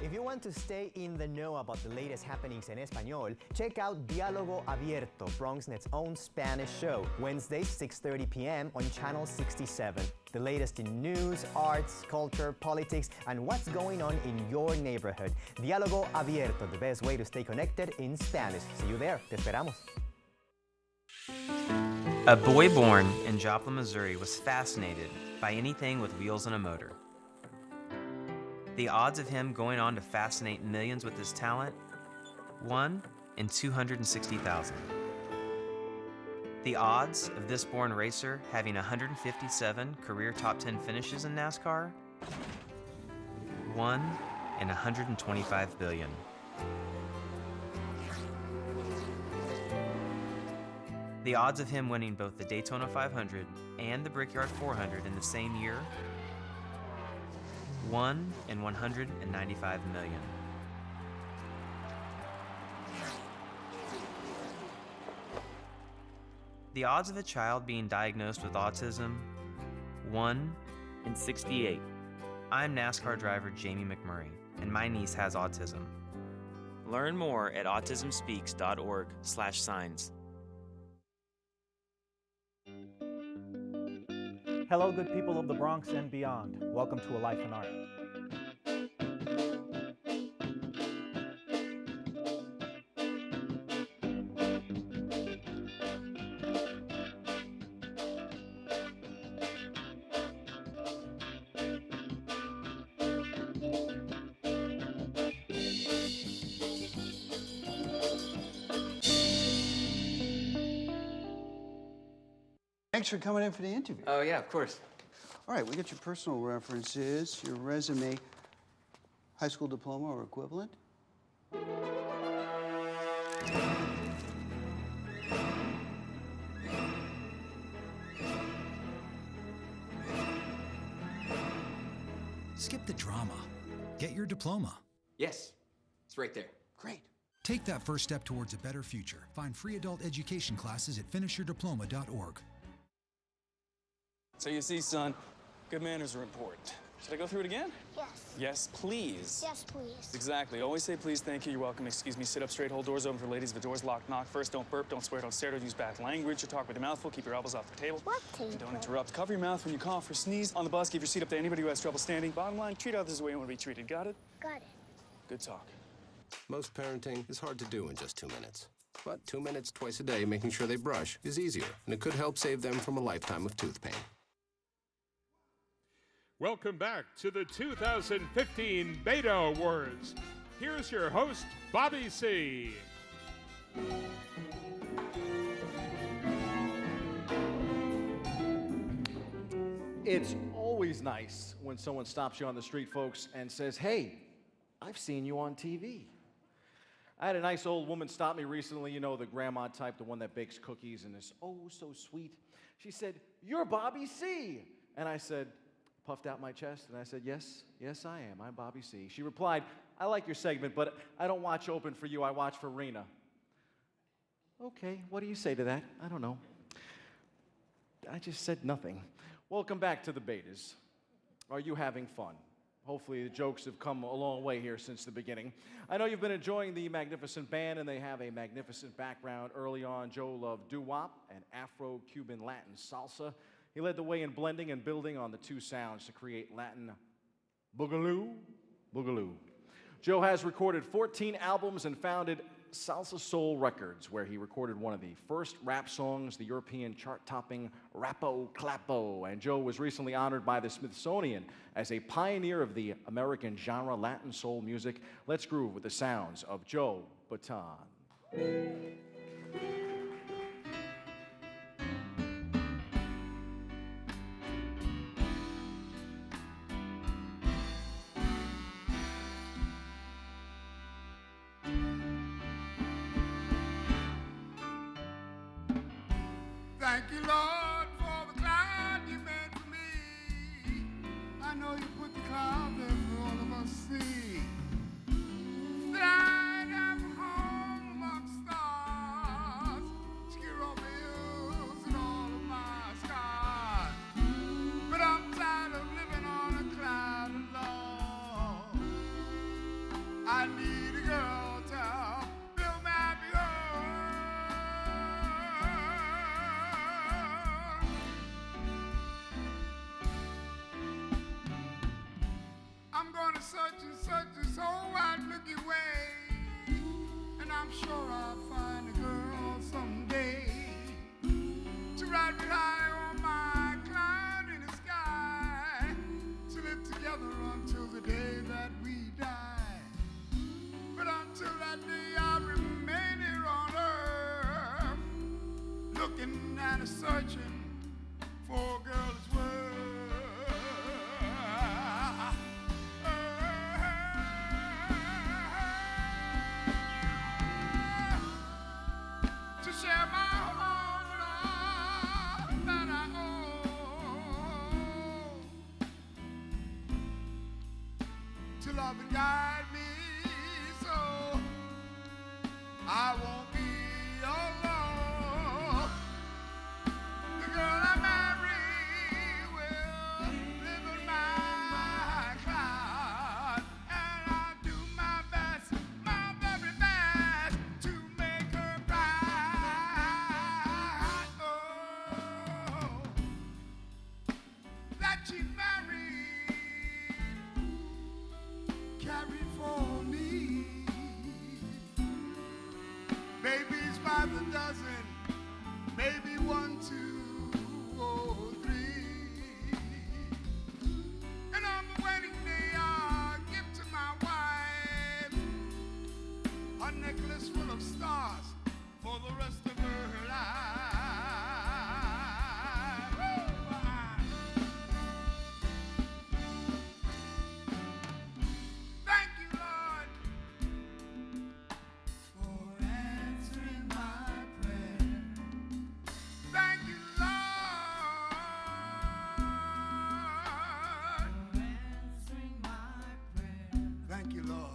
If you want to stay in the know about the latest happenings en español, check out Diálogo Abierto, BronxNet's own Spanish show, Wednesdays 6:30 p.m. on Channel 67. The latest in news, arts, culture, politics, and what's going on in your neighborhood. Diálogo Abierto, the best way to stay connected in Spanish. See you there. Te esperamos. A boy born in Joplin, Missouri was fascinated by anything with wheels and a motor. The odds of him going on to fascinate millions with his talent? 1 in 260,000. The odds of this born racer having 157 career top 10 finishes in NASCAR? 1 in 125 billion. The odds of him winning both the Daytona 500 and the Brickyard 400 in the same year? 1 in 195 million. The odds of a child being diagnosed with autism? 1 in 68. I'm NASCAR driver Jamie McMurray, and my niece has autism. Learn more at autismspeaks.org/signs. Hello, good people of the Bronx and beyond. Welcome to A Life in Art. Thanks for coming in for the interview. Oh, yeah, of course. All right, we got your personal references, your resume, high school diploma or equivalent. Skip the drama. Get your diploma. Yes, it's right there. Great. Take that first step towards a better future. Find free adult education classes at finishyourdiploma.org. So you see, son, good manners are important. Should I go through it again? Yes. Yes, please. Yes, please. Exactly. Always say please, thank you, you're welcome, excuse me, sit up straight, hold doors open for ladies. If the door's locked, knock first. Don't burp, don't swear, don't stare, don't use bad language, or talk with your mouth full. Keep your elbows off the table. What table? And don't interrupt. Cover your mouth when you cough or sneeze. On the bus, give your seat up to anybody who has trouble standing. Bottom line, treat others the way you want to be treated. Got it? Got it. Good talk. Most parenting is hard to do in just 2 minutes. But 2 minutes twice a day making sure they brush is easier, and it could help save them from a lifetime of tooth pain. Welcome back to the 2015 Beta Awards. Here's your host, Bobby C. It's always nice when someone stops you on the street, folks, and says, "Hey, I've seen you on TV." I had a nice old woman stop me recently, you know, the grandma type, the one that bakes cookies and is oh so sweet. She said, "You're Bobby C." And I said, puffed out my chest, and I said, yes, I am. I'm Bobby C. She replied, "I like your segment, but I don't watch Open for You. I watch for Rena." Okay, what do you say to that? I don't know. I just said nothing. Welcome back to the Betas. Are you having fun? Hopefully the jokes have come a long way here since the beginning. I know you've been enjoying the magnificent band, and they have a magnificent background. Early on, Joe loved doo-wop and Afro-Cuban Latin salsa. He led the way in blending and building on the two sounds to create Latin boogaloo. Joe has recorded 14 albums and founded Salsa Soul Records, where he recorded one of the first rap songs, the European chart-topping Rapo Clapo. And Joe was recently honored by the Smithsonian as a pioneer of the American genre Latin soul music. Let's groove with the sounds of Joe Bataan. Thank you, Lord, for the cloud you made for me. I know you put the cloud there for all of us to see. That I have a home among stars, Skid-Row hills and all of my scars. But I'm tired of living on a cloud alone. I need a girl to build me happy home. I'm gonna search and search this whole wide looky way, and I'm sure I'll find a girl someday to ride me high on my cloud in the sky, to live together until the day that we die. But until that day, I'll remain here on earth, looking and searching for a girl's worth. To share my home with all that I own, to love and guide me so I won't be alone. The girl I marry will live in my cloud, and I'll do my best, my very best, to make her proud. Oh, that she married, carried for me. Babies by the dozen, maybe 1, 2, or 3. And on the wedding day, I'll give to my wife a necklace full of stars for the rest of her life. Thank you, Lord, for answering my prayer. Thank you, Lord, for answering my prayer. Thank you, Lord.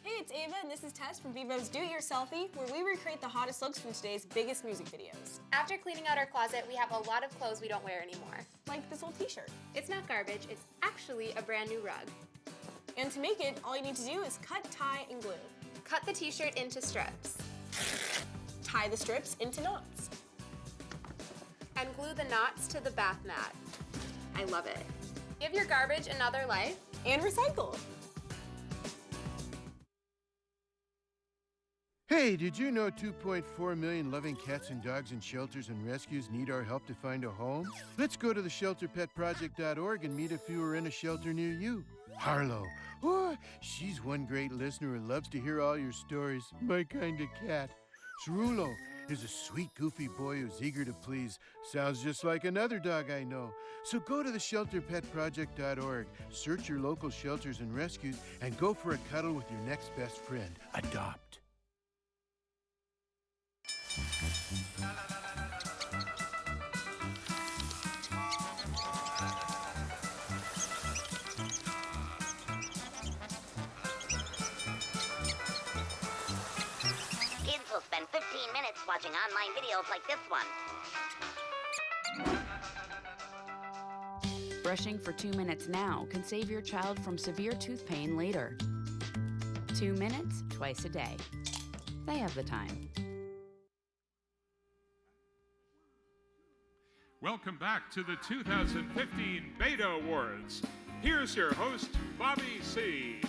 Hey, it's Ava, and this is Tess from Vivo's Do It Yourselfie, where we recreate the hottest looks from today's biggest music videos. After cleaning out our closet, we have a lot of clothes we don't wear anymore. Like this old t-shirt. It's not garbage, it's actually a brand new rug. And to make it, all you need to do is cut, tie, and glue. Cut the t-shirt into strips. Tie the strips into knots. And glue the knots to the bath mat. I love it. Give your garbage another life. And recycle. Hey, did you know 2.4 million loving cats and dogs in shelters and rescues need our help to find a home? Let's go to the shelterpetproject.org and meet if you are in a shelter near you. Harlow, oh, she's one great listener who loves to hear all your stories. My kind of cat. Cerulo is a sweet, goofy boy who's eager to please. Sounds just like another dog I know. So go to the shelterpetproject.org, search your local shelters and rescues, and go for a cuddle with your next best friend. Adopt. Kids will spend 15 minutes watching online videos like this one. Brushing for 2 minutes now can save your child from severe tooth pain later. 2 minutes, twice a day. They have the time. Welcome back to the 2015 Beta Awards. Here's your host, Bobby C.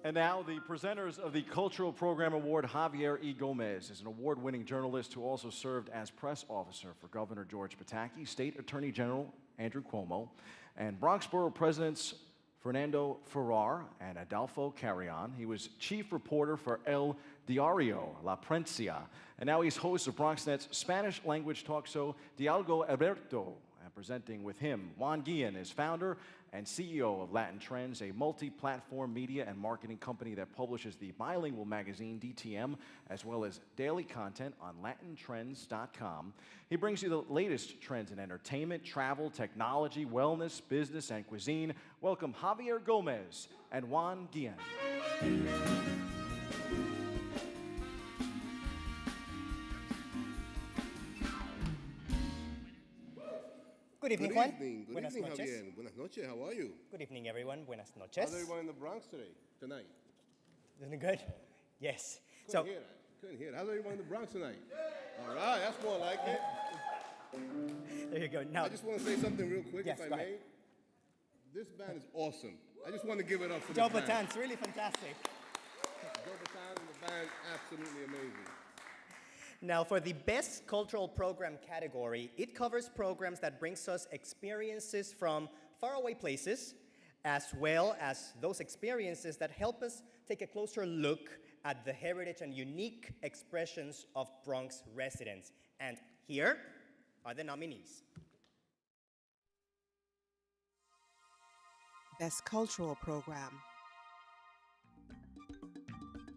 And now, the presenters of the Cultural Program Award, Javier E. Gomez is an award-winning journalist who also served as press officer for Governor George Pataki, State Attorney General Andrew Cuomo, and Bronx Borough Presidents Fernando Ferrar and Adolfo Carrion. He was chief reporter for El Diario, La Prensa, and now he's host of BronxNet's Spanish-language talk show, Dialogo Abierto. And presenting with him, Juan Guillen is founder and CEO of Latin Trends, a multi-platform media and marketing company that publishes the bilingual magazine DTM, as well as daily content on latintrends.com. He brings you the latest trends in entertainment, travel, technology, wellness, business, and cuisine. Welcome Javier Gomez and Juan Guillen. Good evening, Juan. Good Buenas evening, noches. Javier. Buenas noches. How are you? Good evening, everyone. Buenas How's noches. everyone in the Bronx tonight? Doing good? Yes. Couldn't hear that. Couldn't hear that. How's everyone in the Bronx tonight? All right, that's more like it. There you go. Now, I just want to say something real quick, yes, if I go may. ahead. This band is awesome. I just want to give it up for Joe this band. Batan's really fantastic. Joe Batan and the band, absolutely amazing. Now, for the best cultural program category, it covers programs that brings us experiences from faraway places, as well as those experiences that help us take a closer look at the heritage and unique expressions of Bronx residents. And here are the nominees. Best Cultural Program.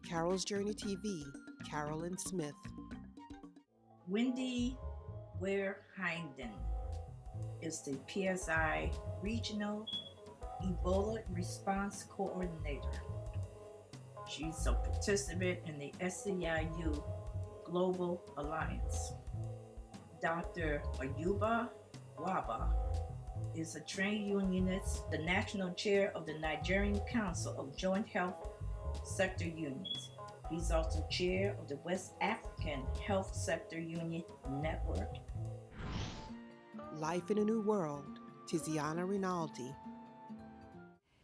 Carol's Journey TV, Carolyn Smith. Wendy Ware Hinden is the PSI Regional Ebola Response Coordinator. She's a participant in the SEIU Global Alliance. Dr. Ayuba Waba is a trade unionist, the national chair of the Nigerian Council of Joint Health Sector Unions. He's also chair of the West African Health Sector Union Network. Life in a New World, Tiziana Rinaldi.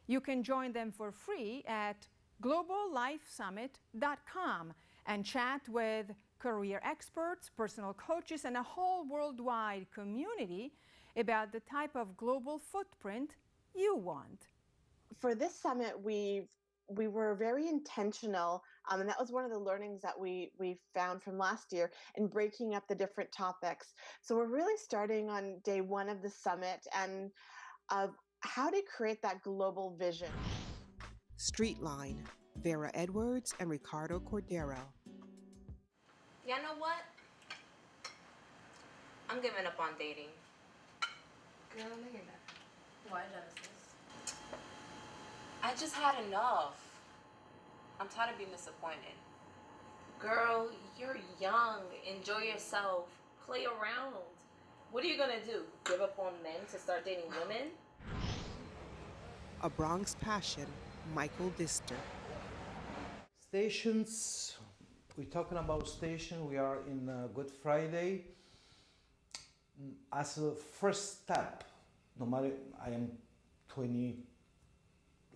You can join them for free at globallifesummit.com and chat with career experts, personal coaches, and a whole worldwide community about the type of global footprint you want. For this summit, we were very intentional, and that was one of the learnings that we found from last year in breaking up the different topics. So we're really starting on day one of the summit and how to create that global vision. Streetline, Vera Edwards and Ricardo Cordero. You know what? I'm giving up on dating. Girl, look at that. Why Genesis? I just had enough. I'm tired of being disappointed. Girl, you're young. Enjoy yourself. Play around. What are you gonna do? Give up on men to start dating women? A Bronx Passion, Michael Dister. Stations, we're talking about station, we are in Good Friday. As a first step, no matter, I am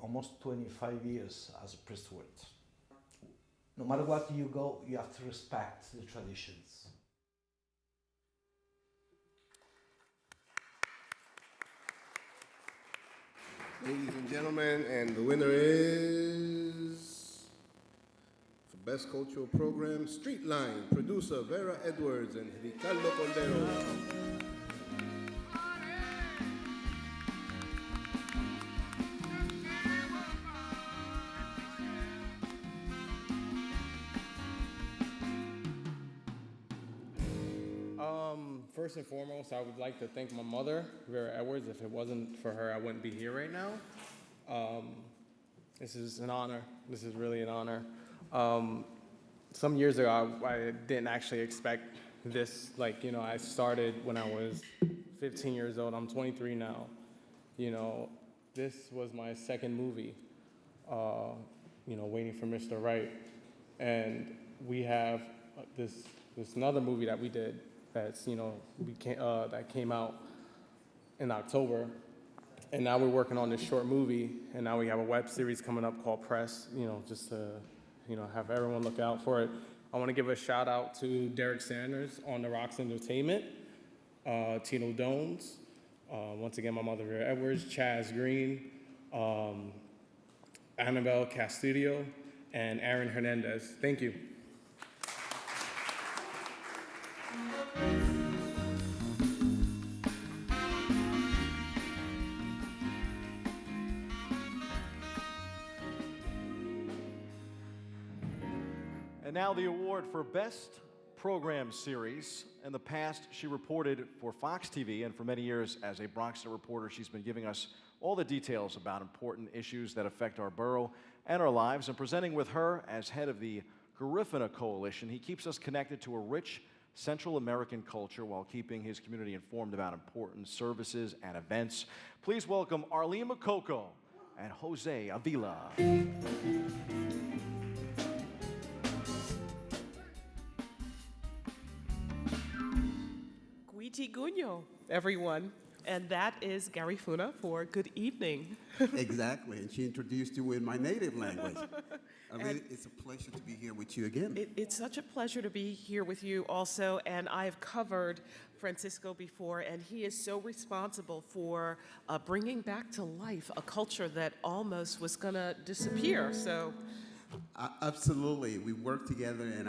almost 25 years as a priesthood. No matter what you go, you have to respect the traditions. Ladies and gentlemen, and the winner is, for Best Cultural Program, Streetline, producer Vera Edwards and Ricardo Cordero. First and foremost, I would like to thank my mother, Vera Edwards. If it wasn't for her, I wouldn't be here right now. This is an honor. This is really an honor. Some years ago, I didn't actually expect this. Like, you know, I started when I was 15 years old. I'm 23 now. You know, this was my second movie, you know, Waiting for Mr. Right. And we have this another movie that we did that's, you know, that came out in October. And now we're working on this short movie, and now we have a web series coming up called Press, you know, just to, you know, have everyone look out for it. I want to give a shout out to Derek Sanders on the Rocks Entertainment, Tino Dones, once again, my mother, Vera Edwards, Chaz Green, Annabelle Castillo, and Aaron Hernandez. Thank you. And now the award for Best Program Series. In the past, she reported for Fox TV, and for many years as a Bronxnet reporter, she's been giving us all the details about important issues that affect our borough and our lives. And presenting with her as head of the Garifuna Coalition, he keeps us connected to a rich Central American culture while keeping his community informed about important services and events. Please welcome Arlene Makoko and Jose Avila. Guño, everyone. And that is Garifuna for good evening. Exactly, and she introduced you in my native language. It's a pleasure to be here with you again. It's such a pleasure to be here with you also, and I've covered Francisco before, and he is so responsible for bringing back to life a culture that almost was going to disappear. So. Absolutely, we work together, and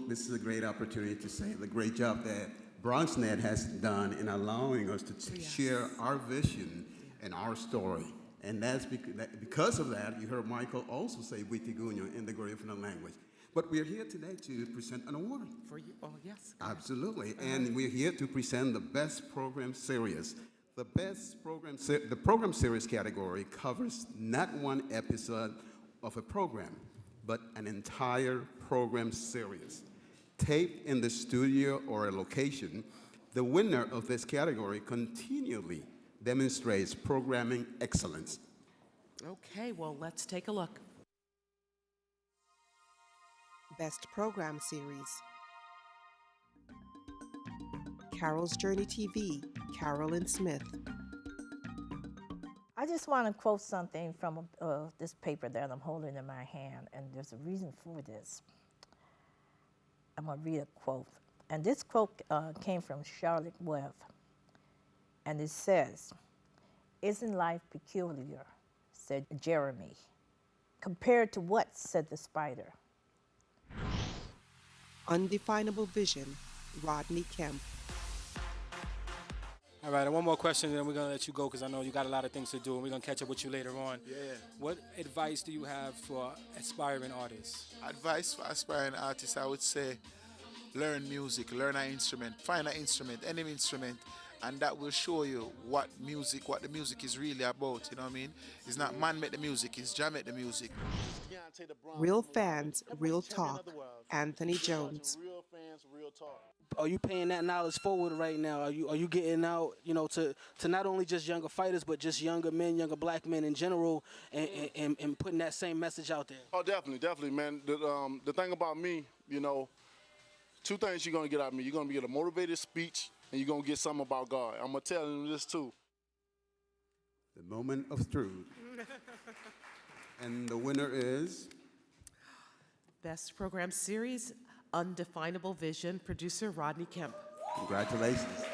this is a great opportunity to say the great job that BronxNet has done in allowing us to share our vision and our story. And that's because of that, you heard Michael also say Witiguño in the Garifuna language. But we're here today to present an award. For you, oh yes. Absolutely, and we're here to present the Best Program Series. The Program Series category covers not one episode of a program, but an entire program series. Taped in the studio or a location, the winner of this category continually demonstrates programming excellence. Okay, well, let's take a look. Best Program Series. Carol's Journey TV, Carolyn Smith. I just want to quote something from this paper that I'm holding in my hand, and there's a reason for this. I'm going to read a quote. And this quote came from Charlotte Webb. And it says, "Isn't life peculiar?" said Jeremy. "Compared to what?" said the spider. Undefinable Vision, Rodney Kemp. All right, and one more question, and then we're going to let you go because I know you got a lot of things to do, and we're going to catch up with you later on. Yeah. What advice do you have for aspiring artists? Advice for aspiring artists, I would say, learn music, learn an instrument, find an instrument, any instrument, and that will show you what the music is really about, you know what I mean? It's not man make the music, it's Jah make the music. Real fans, real talk. Anthony Jones. Are you paying that knowledge forward right now? Are you getting out, to not only just younger fighters, but just younger men, younger black men in general, and putting that same message out there? Oh, definitely, man. The thing about me, two things you're gonna get out of me. You're gonna get a motivated speech, and you're gonna get something about God. I'm gonna tell them this too. The moment of truth. And the winner is? Best Program Series, Undefinable Vision, producer Rodney Kemp. Congratulations.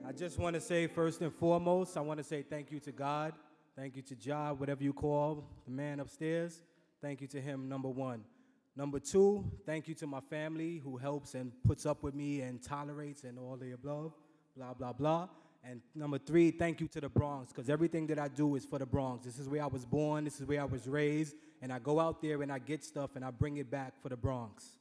I just want to say, first and foremost, I want to say thank you to God. Thank you to Jah, whatever you call the man upstairs. Thank you to him, number one. Number two, thank you to my family who helps and puts up with me and tolerates and all the above, blah, blah, blah. And number three, thank you to the Bronx, because everything that I do is for the Bronx. This is where I was born, this is where I was raised, and I go out there and I get stuff and I bring it back for the Bronx.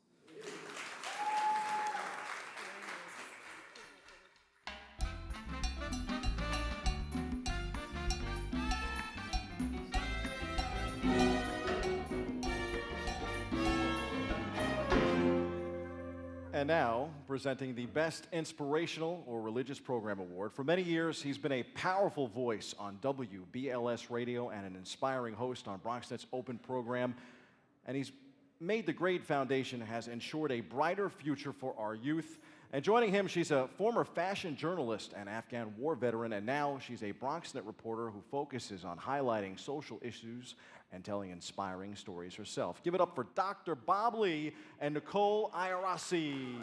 And now, presenting the Best Inspirational or Religious Program Award. For many years, he's been a powerful voice on WBLS radio and an inspiring host on BronxNet's Open program. And he's made the Grade Foundation has ensured a brighter future for our youth. And joining him, she's a former fashion journalist and Afghan war veteran, and now she's a BronxNet reporter who focuses on highlighting social issues and telling inspiring stories herself. Give it up for Dr. Bob Lee and Nicole Ayarasi.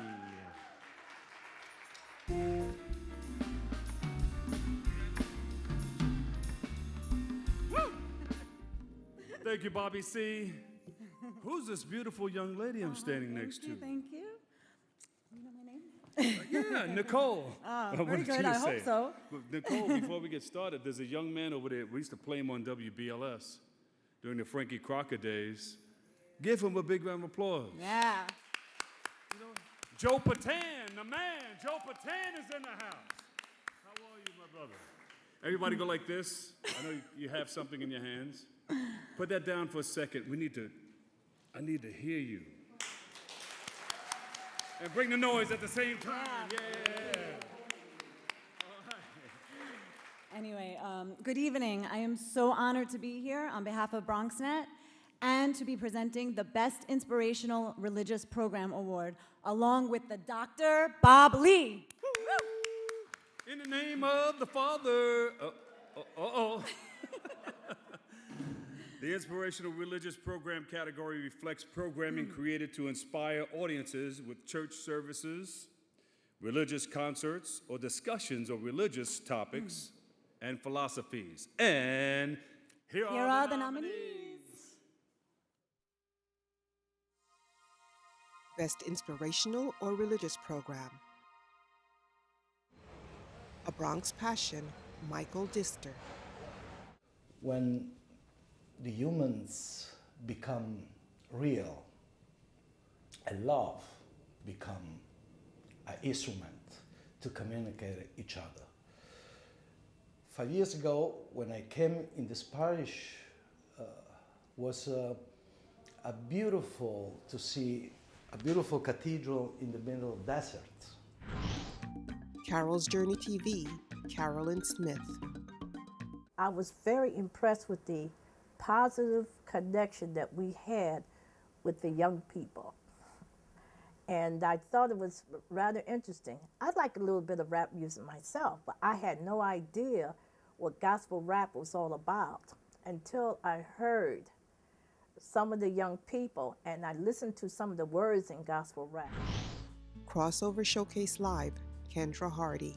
Thank you, Bobby C. Who's this beautiful young lady I'm standing next to? Thank you. You know my name? Yeah, Nicole. Very What did good. you I say? hope so. But Nicole, before we get started, there's a young man over there. We used to play him on WBLS during the Frankie Crocker days. Give him a big round of applause. Yeah. Joe Patan, the man. Joe Patan is in the house. How are you, my brother? Everybody go like this. I know you have something in your hands. Put that down for a second. I need to hear you. And bring the noise at the same time. Yeah. All right. Anyway, good evening. I am so honored to be here on behalf of BronxNet and to be presenting the Best Inspirational Religious Program Award along with the Dr. Bob Lee. In the name of the Father. The Inspirational Religious Program category reflects programming created to inspire audiences with church services, religious concerts, or discussions of religious topics and philosophies. And here are the nominees. Best Inspirational or Religious Program. A Bronx Passion, Michael Dister. When the humans become real, and love become an instrument to communicate with each other. 5 years ago, when I came in this parish, was a beautiful to see a beautiful cathedral in the middle of desert. Carol's Journey TV, Carolyn Smith. I was very impressed with the positive connection that we had with the young people. And I thought it was rather interesting. I like a little bit of rap music myself, but I had no idea what gospel rap was all about until I heard some of the young people and I listened to some of the words in gospel rap. Crossover Showcase Live, Kendra Hardy.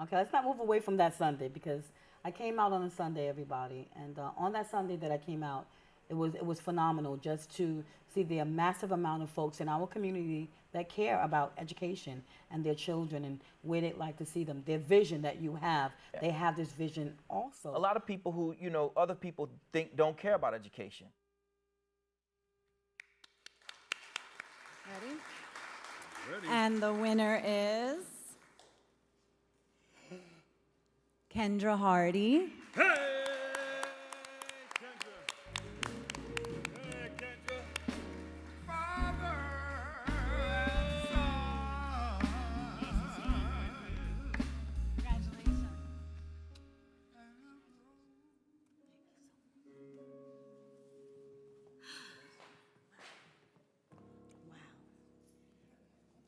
Okay, let's not move away from that Sunday because I came out on a Sunday, everybody, and on that Sunday that I came out, it was phenomenal just to see the massive amount of folks in our community that care about education and their children and where they'd like to see them. Their vision that you have, they have this vision also. A lot of people who, other people think don't care about education. Ready? And the winner is Kendra Hardy.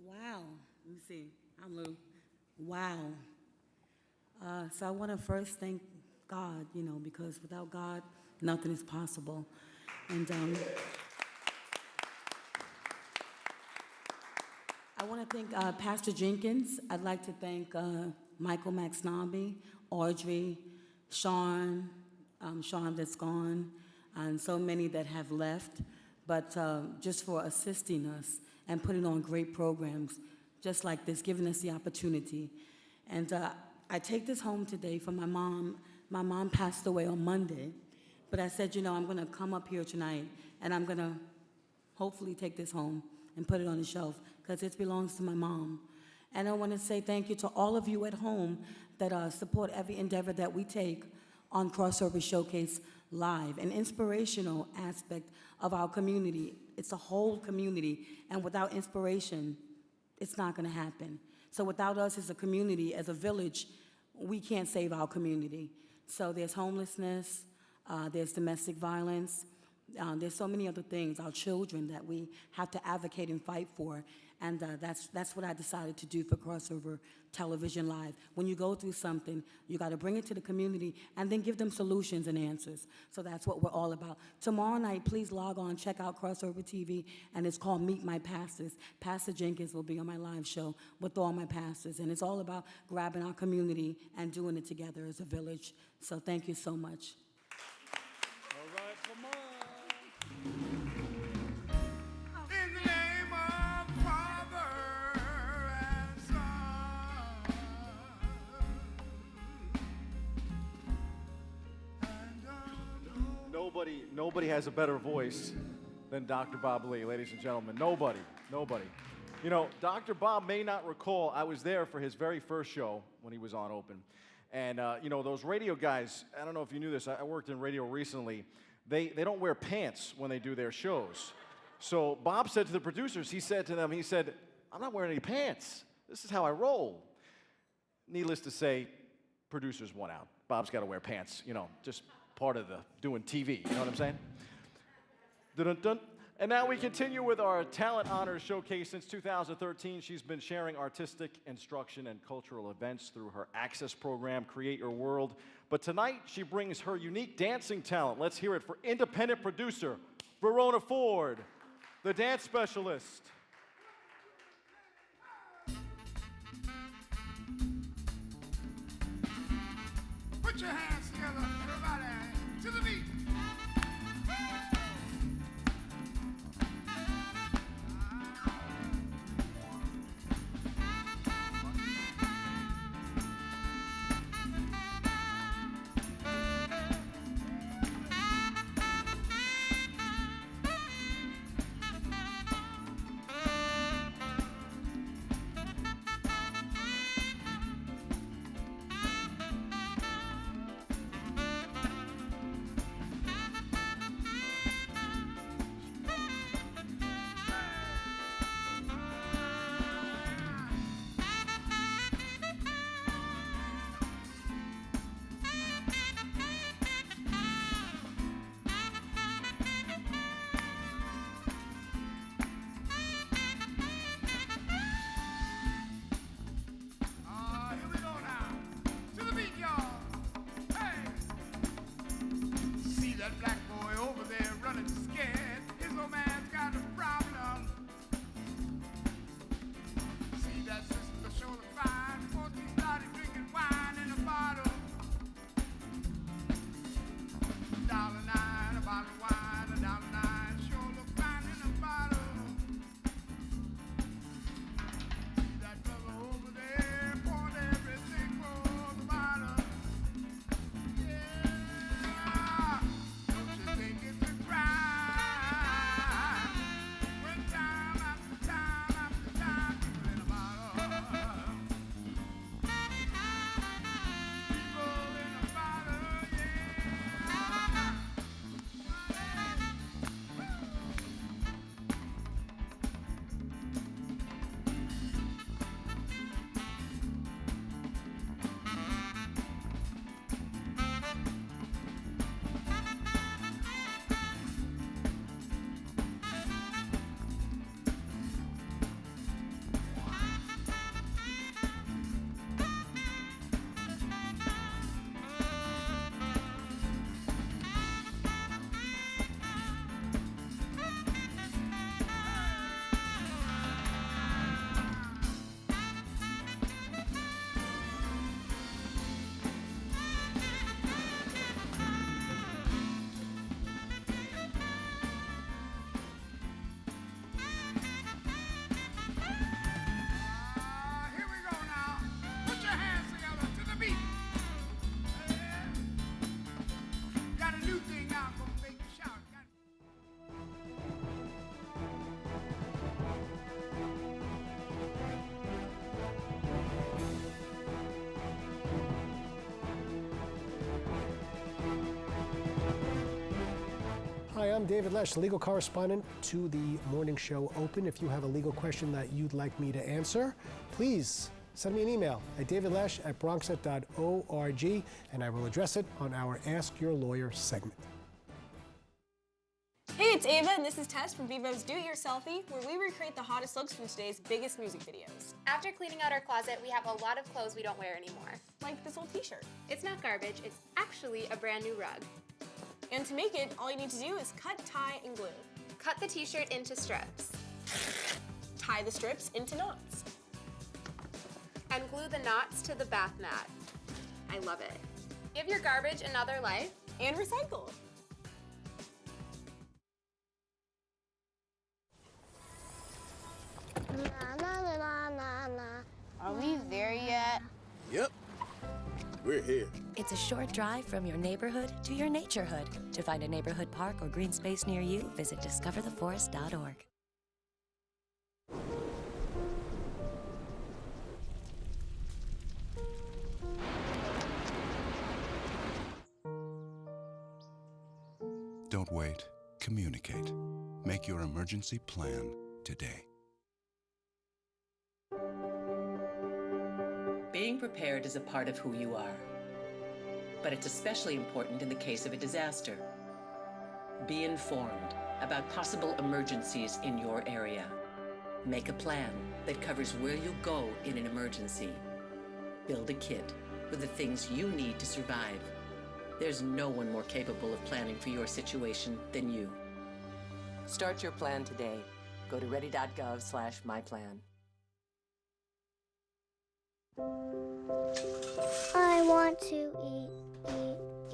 Wow. Let me see. I'm Lou. Wow. So I want to first thank God, because without God, nothing is possible. And I want to thank Pastor Jenkins. I'd like to thank Michael McSnobby, Audrey, Sean that's gone, and so many that have left, but just for assisting us and putting on great programs just like this, giving us the opportunity. And I take this home today from my mom. My mom passed away on Monday, but I said, I'm going to come up here tonight, and I'm going to hopefully take this home and put it on the shelf, because it belongs to my mom. And I want to say thank you to all of you at home that support every endeavor that we take on Crossover Showcase Live, an inspirational aspect of our community. It's a whole community, and without inspiration, it's not going to happen. So without us as a community, as a village, we can't save our community. So there's homelessness, there's domestic violence, there's so many other things, our children that we have to advocate and fight for. And that's what I decided to do for Crossover Television Live. When you go through something, you got to bring it to the community and then give them solutions and answers. So that's what we're all about. Tomorrow night, please log on, check out Crossover TV, and it's called Meet My Pastors. Pastor Jenkins will be on my live show with all my pastors, and it's all about grabbing our community and doing it together as a village. So thank you so much. All right, come on. In the name of Father and Son and Nobody has a better voice than Dr. Bob Lee, ladies and gentlemen. Nobody. You know, Dr. Bob may not recall, I was there for his very first show when he was on Open. And, you know, those radio guys, I don't know if you knew this, I worked in radio recently, they don't wear pants when they do their shows. So Bob said to the producers, he said, I'm not wearing any pants. This is how I roll. Needless to say, producers won out. Bob's got to wear pants, you know, just part of the doing TV, you know what I'm saying? Dun-dun-dun. And now we continue with our Talent Honors Showcase. Since 2013, she's been sharing artistic instruction and cultural events through her Access program, Create Your World. But tonight, she brings her unique dancing talent. Let's hear it for independent producer, Verona Ford, the dance specialist. Put your hands together, everybody, to the beat. Hi, I'm David Lesh, legal correspondent to the morning show Open. If you have a legal question that you'd like me to answer, please send me an email at davidlesh@bronxnet.org, and I will address it on our Ask Your Lawyer segment. Hey, it's Ava, and this is Tess from Vivo's Do It Yourselfie, where we recreate the hottest looks from today's biggest music videos. After cleaning out our closet, we have a lot of clothes we don't wear anymore. Like this old t-shirt. It's not garbage, it's actually a brand new rug. And to make it, all you need to do is cut, tie, and glue. Cut the t-shirt into strips. Tie the strips into knots. And glue the knots to the bath mat. I love it. Give your garbage another life. And recycle. Are we there yet? Yep, we're here. It's a short drive from your neighborhood to your naturehood. To find a neighborhood park or green space near you, visit discovertheforest.org. Don't wait. Communicate. Make your emergency plan today. Being prepared is a part of who you are. But it's especially important in the case of a disaster. Be informed about possible emergencies in your area. Make a plan that covers where you'll go in an emergency. Build a kit with the things you need to survive. There's no one more capable of planning for your situation than you. Start your plan today. Go to ready.gov/myplan. I want to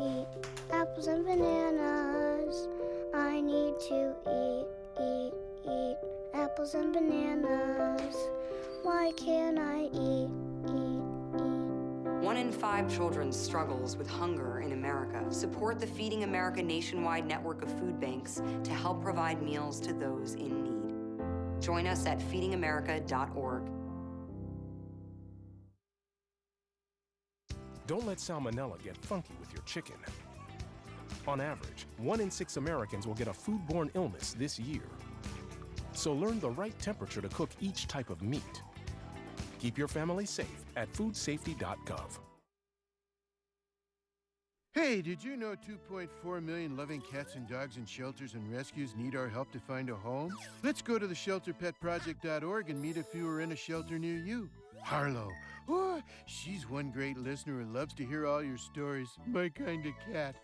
eat apples and bananas. I need to eat apples and bananas. Why can't I eat? 1 in 5 children struggles with hunger in America. Support the Feeding America nationwide network of food banks to help provide meals to those in need. Join us at feedingamerica.org. Don't let salmonella get funky with your chicken. On average, 1 in 6 Americans will get a foodborne illness this year. So learn the right temperature to cook each type of meat. Keep your family safe at foodsafety.gov. Hey, did you know 2.4 million loving cats and dogs in shelters and rescues need our help to find a home? Let's go to theshelterpetproject.org and meet if you are in a shelter near you. Harlow, oh, she's one great listener who loves to hear all your stories. My kind of cat.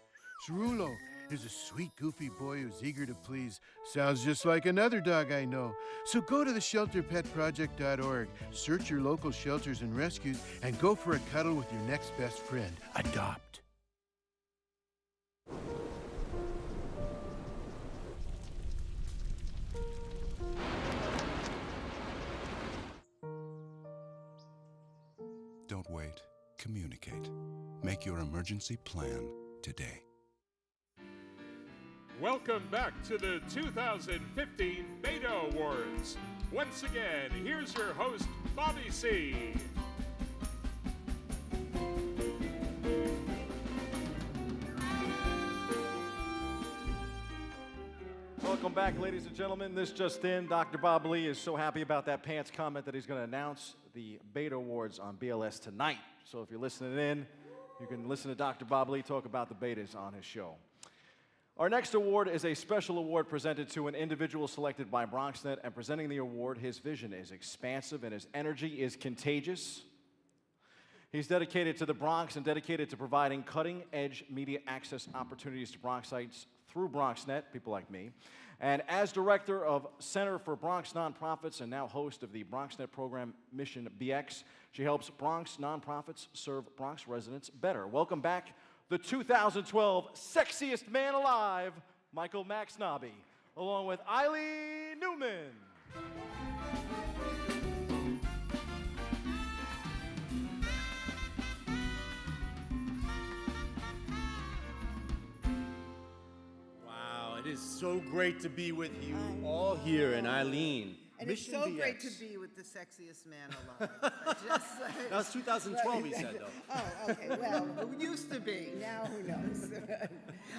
Cerulo is a sweet, goofy boy who's eager to please. Sounds just like another dog I know. So go to theshelterpetproject.org, search your local shelters and rescues, and go for a cuddle with your next best friend. Adopt. Don't wait. Communicate. Make your emergency plan today. Welcome back to the 2015 Beta Awards. Once again, here's your host, Bobby C. Welcome back, ladies and gentlemen. This just in, Dr. Bob Lee is so happy about that pants comment that he's going to announce the Beta Awards on BLS tonight. So if you're listening in, you can listen to Dr. Bob Lee talk about the betas on his show. Our next award is a special award presented to an individual selected by BronxNet, and presenting the award, his vision is expansive and his energy is contagious. He's dedicated to the Bronx and dedicated to providing cutting-edge media access opportunities to Bronxites through BronxNet, people like me. And as director of Center for Bronx Nonprofits and now host of the BronxNet program Mission BX, she helps Bronx nonprofits serve Bronx residents better. Welcome back, the 2012 Sexiest Man Alive, Michael Maxnabi, along with Eileen Newman. Wow, it is so great to be with you all here, and Eileen. And Mission it's so BX. great to be with the sexiest man alive. That was 2012, he said, though. Oh, okay. Well, it used to be. Now, who knows?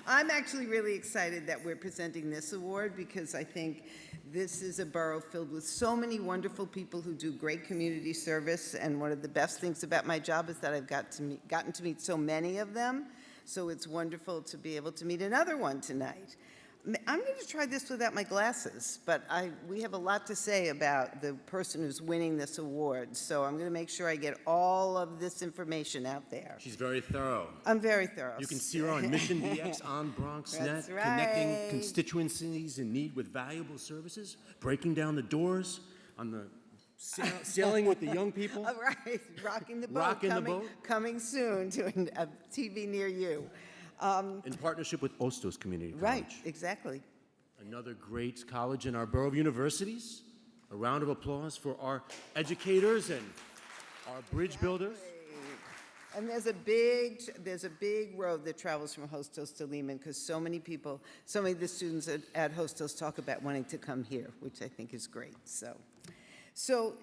I'm actually really excited that we're presenting this award because I think this is a borough filled with so many wonderful people who do great community service. And one of the best things about my job is that I've gotten to meet so many of them. So it's wonderful to be able to meet another one tonight. I'm going to try this without my glasses, but we have a lot to say about the person who's winning this award, so I'm going to make sure I get all of this information out there. She's very thorough. I'm very thorough. You can see her on Mission DX on BronxNet, That's right. connecting constituencies in need with valuable services, breaking down the doors on the sailing with the young people. All right, rocking the boat. Rocking the boat. Coming soon to a TV near you. In partnership with Ostos Community College. Right, exactly. Another great college in our borough of universities. A round of applause for our educators and our bridge builders. And there's a big road that travels from Hostos to Lehman because so many of the students at Hostos talk about wanting to come here, which I think is great. So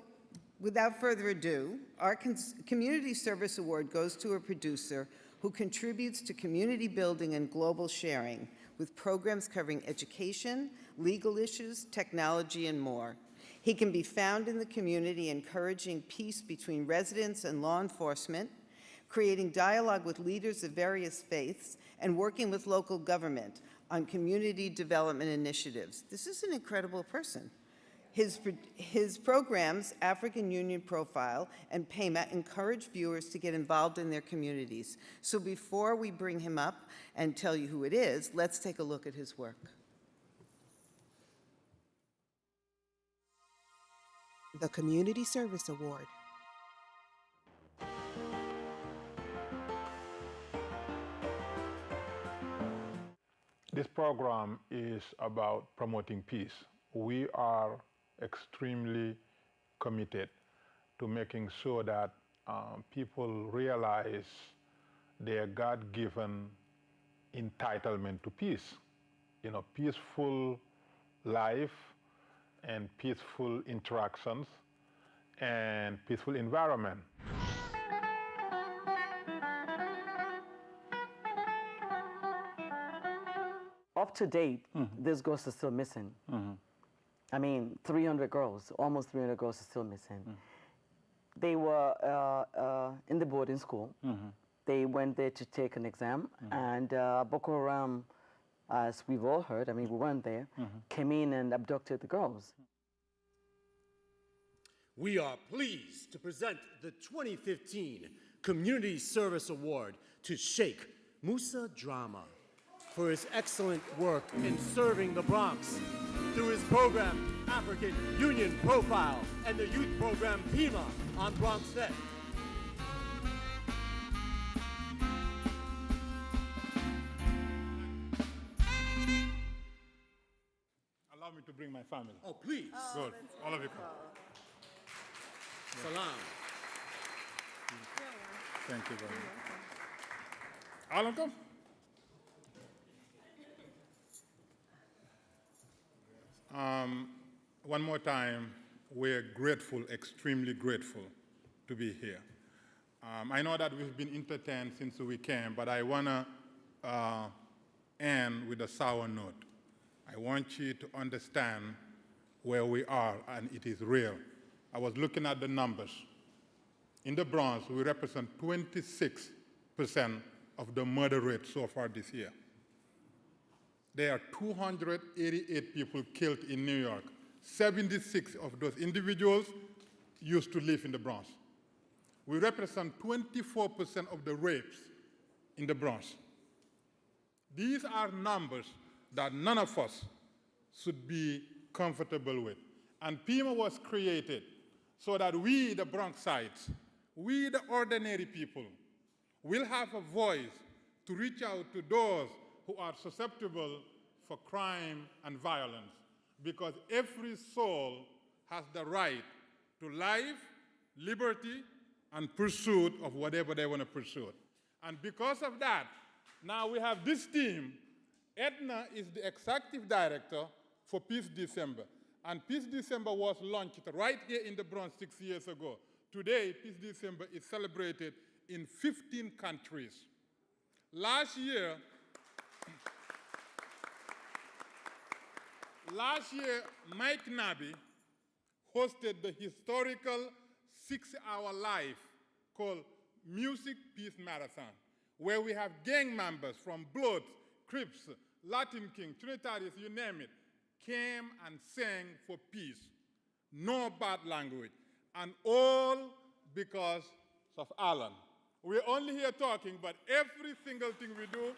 without further ado, our Community Service Award goes to a producer who contributes to community building and global sharing with programs covering education, legal issues, technology, and more. He can be found in the community encouraging peace between residents and law enforcement, creating dialogue with leaders of various faiths, and working with local government on community development initiatives. This is an incredible person. His programs, African Union Profile and PEMA, encourage viewers to get involved in their communities. So before we bring him up and tell you who it is, let's take a look at his work. The Community Service Award. This program is about promoting peace. We are extremely committed to making sure that people realize their God-given entitlement to peace. You know, peaceful life and peaceful interactions and peaceful environment. Up to date, this ghost is still missing. I mean, 300 girls, almost 300 girls are still missing. They were in the boarding school. They went there to take an exam, and Boko Haram, as we've all heard, I mean, we weren't there, came in and abducted the girls. We are pleased to present the 2015 Community Service Award to Sheikh Musa Drama for his excellent work in serving the Bronx through his program, African Union Profile, and the youth program, PEMA, on BronxNet. Allow me to bring my family. Oh, please. Good. All of you come. Salam. Thank you very much. All of them come? One more time, we're grateful, extremely grateful to be here. I know that we've been entertained since we came, but I want to end with a sour note. I want you to understand where we are, and it is real. I was looking at the numbers. In the Bronx, we represent 26% of the murder rate so far this year. There are 288 people killed in New York. 76 of those individuals used to live in the Bronx. We represent 24% of the rapes in the Bronx. These are numbers that none of us should be comfortable with. And PEMA was created so that we, the Bronxites, we, the ordinary people, will have a voice to reach out to those who are susceptible for crime and violence, because every soul has the right to life, liberty, and pursuit of whatever they want to pursue. And because of that, now we have this team. Edna is the executive director for Peace December. And Peace December was launched right here in the Bronx 6 years ago. Today, Peace December is celebrated in 15 countries. Last year, Mike Nabi hosted the historical 6-hour live called Music Peace Marathon, where we have gang members from Bloods, Crips, Latin King, Trinitarians, you name it, came and sang for peace. No bad language. And all because of Alan. We're only here talking, but every single thing we do,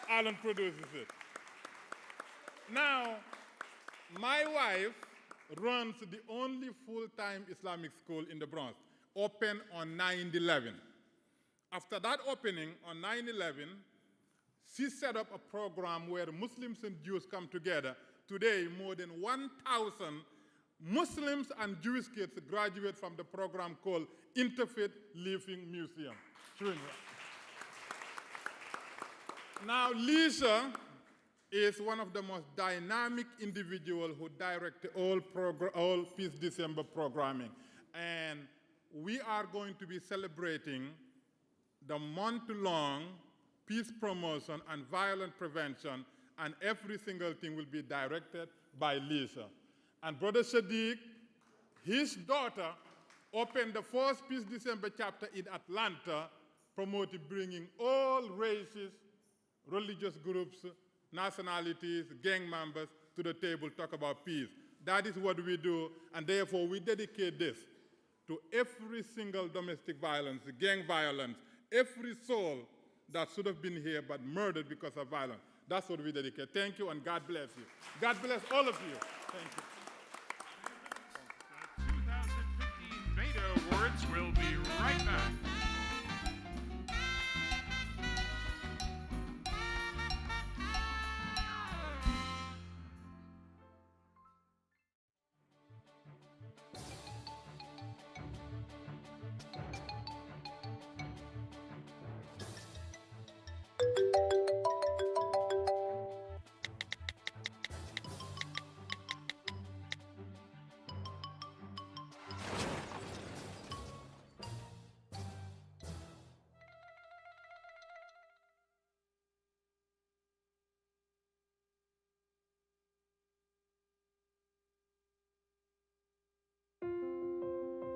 Alan produces it. Now, my wife runs the only full-time Islamic school in the Bronx, open on 9/11. After that opening on 9/11, she set up a program where Muslims and Jews come together. Today, more than 1,000 Muslims and Jewish kids graduate from the program called Interfaith Living Museum. Now, Lisa is one of the most dynamic individuals who direct all Peace December programming. And we are going to be celebrating the month-long peace promotion and violence prevention, and every single thing will be directed by Lisa. And Brother Sadiq, his daughter, opened the first Peace December chapter in Atlanta, promoting bringing all races, religious groups, nationalities, gang members to the table, talk about peace. That is what we do, and therefore we dedicate this to every single domestic violence, gang violence, every soul that should have been here but murdered because of violence. That's what we dedicate. Thank you, and God bless you. God bless all of you. Thank you. 2015 Beta Awards will be right back.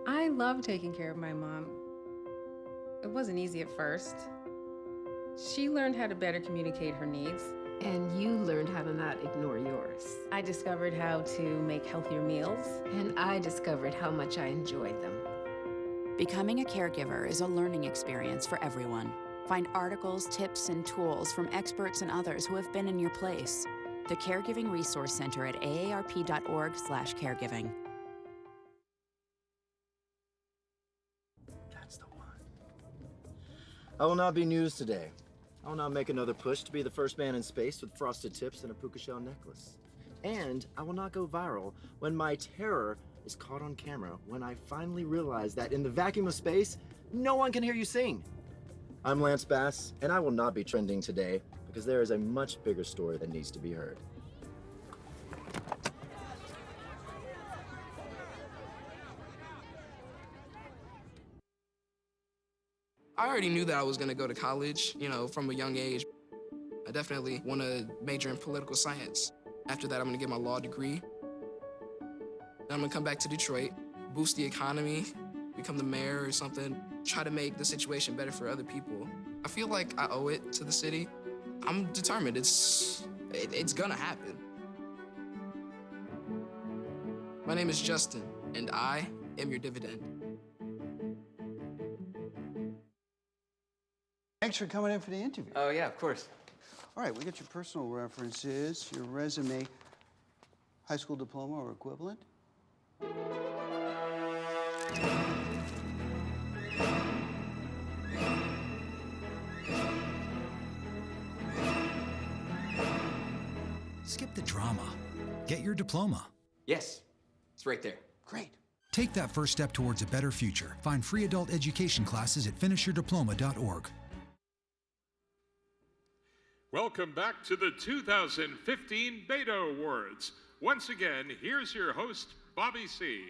I love taking care of my mom. It wasn't easy at first. She learned how to better communicate her needs. And you learned how to not ignore yours. I discovered how to make healthier meals. And I discovered how much I enjoyed them. Becoming a caregiver is a learning experience for everyone. Find articles, tips, and tools from experts and others who have been in your place. The Caregiving Resource Center at aarp.org/caregiving. I will not be news today. I will not make another push to be the first man in space with frosted tips and a puka shell necklace. And I will not go viral when my terror is caught on camera when I finally realize that in the vacuum of space, no one can hear you sing. I'm Lance Bass, and I will not be trending today because there is a much bigger story that needs to be heard. I already knew that I was going to go to college, from a young age. I definitely want to major in political science. After that, I'm going to get my law degree. Then I'm going to come back to Detroit, boost the economy, become the mayor or something, try to make the situation better for other people. I feel like I owe it to the city. I'm determined. It's going to happen. My name is Justin, and I am your dividend. Thanks for coming in for the interview. Oh, yeah, of course. All right, we got your personal references, your resume, high school diploma or equivalent. Skip the drama. Get your diploma. Yes, it's right there. Great. Take that first step towards a better future. Find free adult education classes at finishyourdiploma.org. Welcome back to the 2015 Beta Awards. Once again, here's your host, Bobby C.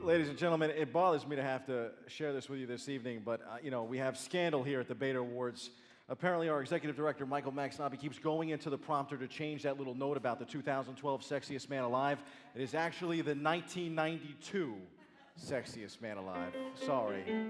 Ladies and gentlemen, it bothers me to have to share this with you this evening, but we have scandal here at the Beta Awards. Apparently, our executive director, Michael Maxnabi, keeps going into the prompter to change that little note about the 2012 Sexiest Man Alive. It is actually the 1992 Sexiest Man Alive. Sorry.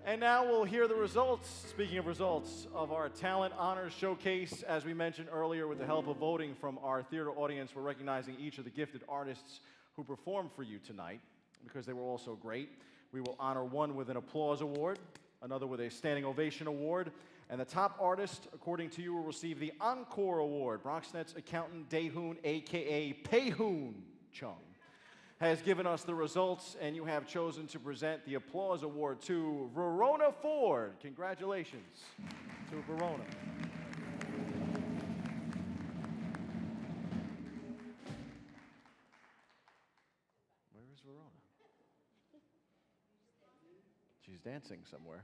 And now we'll hear the results, speaking of results, of our Talent Honors Showcase. As we mentioned earlier, with the help of voting from our theater audience, we're recognizing each of the gifted artists who performed for you tonight because they were all so great. We will honor one with an applause award, another with a standing ovation award, and the top artist, according to you, will receive the Encore Award. BronxNet's accountant Daehoon, a.k.a. Payhoon Chung, has given us the results, and you have chosen to present the applause award to Verona Ford. Congratulations to Verona. Where is Verona? She's dancing somewhere.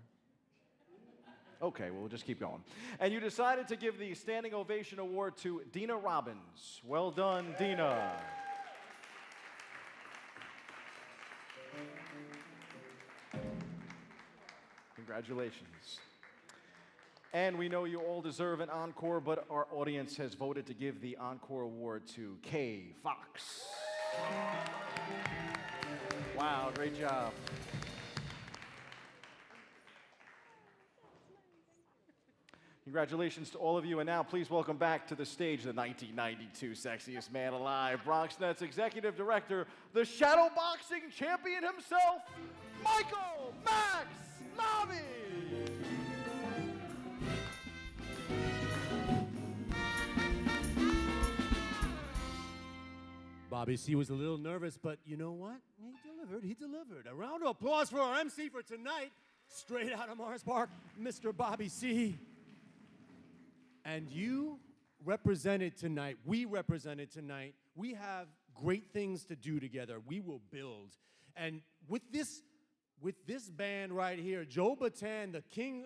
Okay, well, we'll just keep going. And you decided to give the standing ovation award to Dina Robbins. Well done, Dina. Congratulations. And we know you all deserve an encore, but our audience has voted to give the Encore Award to Kay Fox. Wow, great job. Congratulations to all of you, and now please welcome back to the stage the 1992 Sexiest Man Alive, BronxNet's executive director, the shadow boxing champion himself, Michael Max Navi. Bobby C was a little nervous, but you know what? He delivered. A round of applause for our MC for tonight, straight out of Morris Park, Mr. Bobby C. And you represented tonight, we represented tonight. We have great things to do together. We will build. And with this band right here, Joe Bataan, the king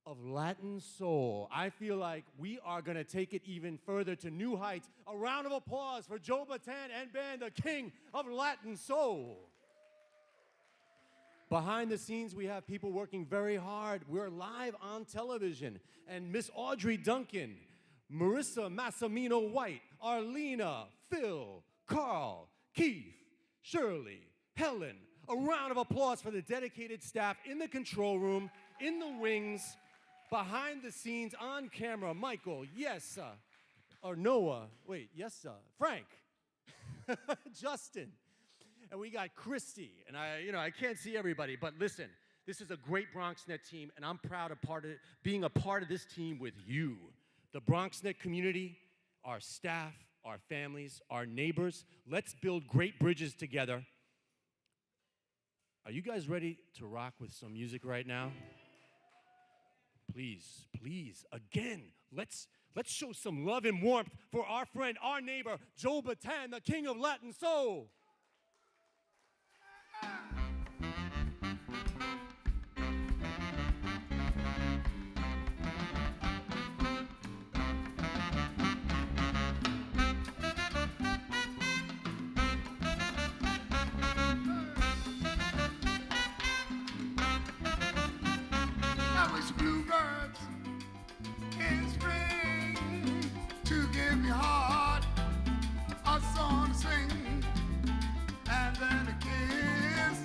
of Latin soul, I feel like we are going to take it even further to new heights. A round of applause for Joe Bataan and band, the king of Latin soul. Behind the scenes, we have people working very hard. We're live on television. And Miss Audrey Duncan, Marissa Massimino White, Arlena, Phil, Carl, Keith, Shirley, Helen. A round of applause for the dedicated staff in the control room, in the wings, behind the scenes, on camera. Michael, yes, or Noah, wait, yes, Frank, Justin. And we got Christy, and I can't see everybody, but listen, this is a great BronxNet team, and I'm proud of being a part of this team with you. The BronxNet community, our staff, our families, our neighbors. Let's build great bridges together. Are you guys ready to rock with some music right now? Please, please, again, let's show some love and warmth for our friend, our neighbor, Joe Bataan, the king of Latin soul. I wish bluebirds in spring to give me heart, a song to sing, and then a kiss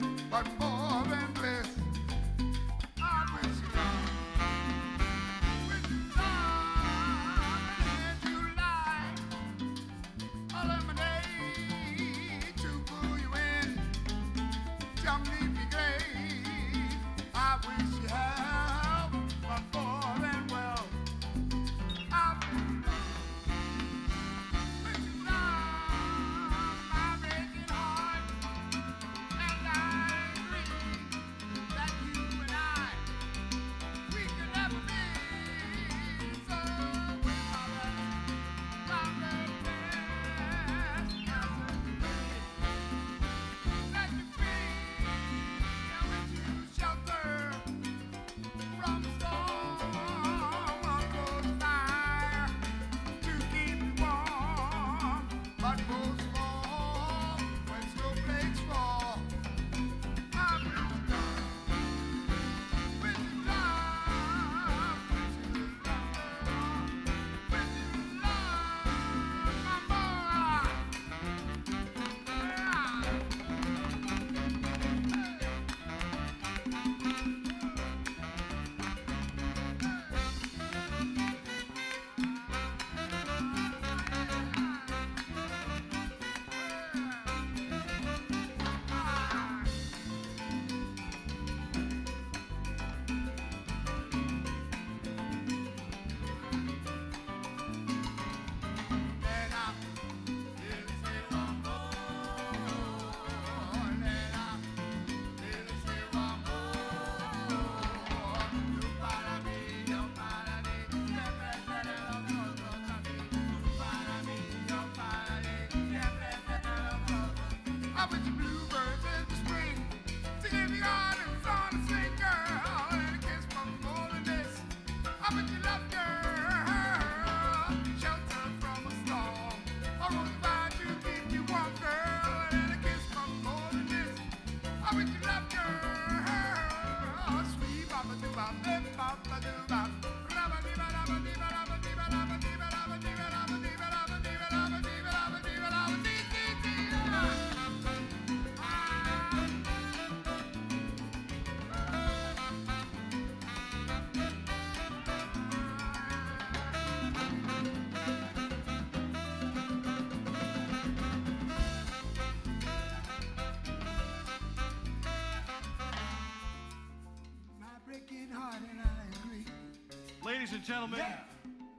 Ladies and gentlemen,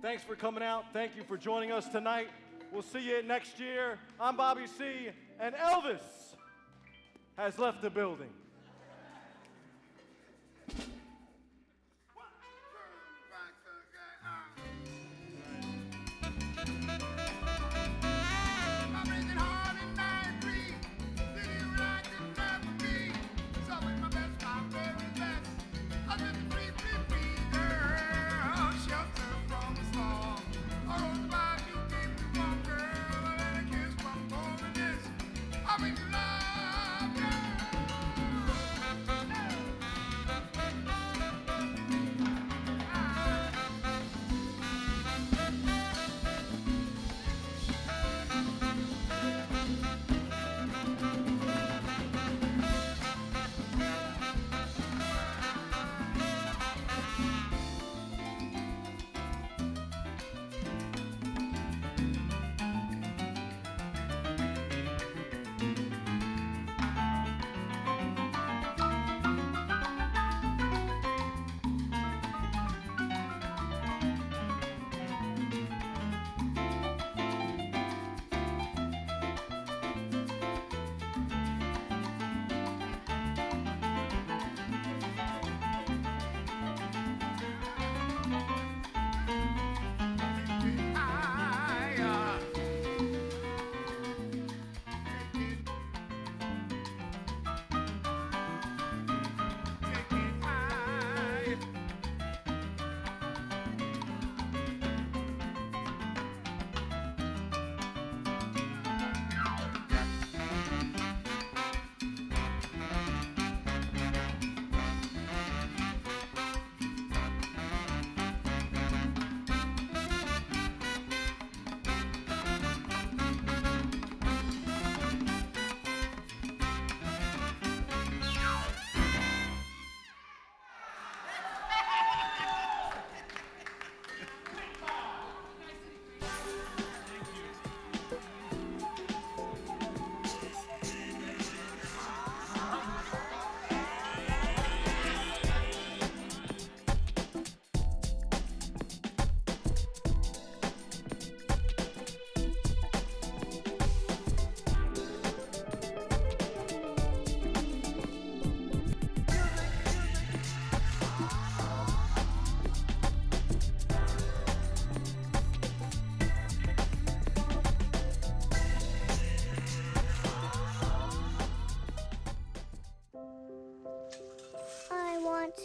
thanks for coming out. Thank you for joining us tonight. We'll see you next year. I'm Bobby C., and Elvis has left the building.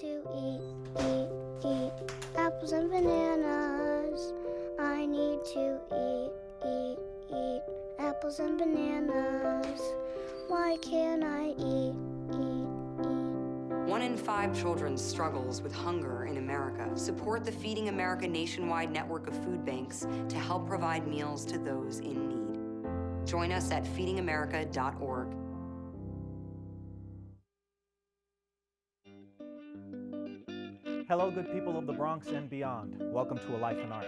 To eat apples and bananas. I need to eat apples and bananas. Why can't I eat? 1 in 5 children struggles with hunger in America. Support the Feeding America nationwide network of food banks to help provide meals to those in need. Join us at feedingamerica.org. Hello, good people of the Bronx and beyond. Welcome to A Life in Art.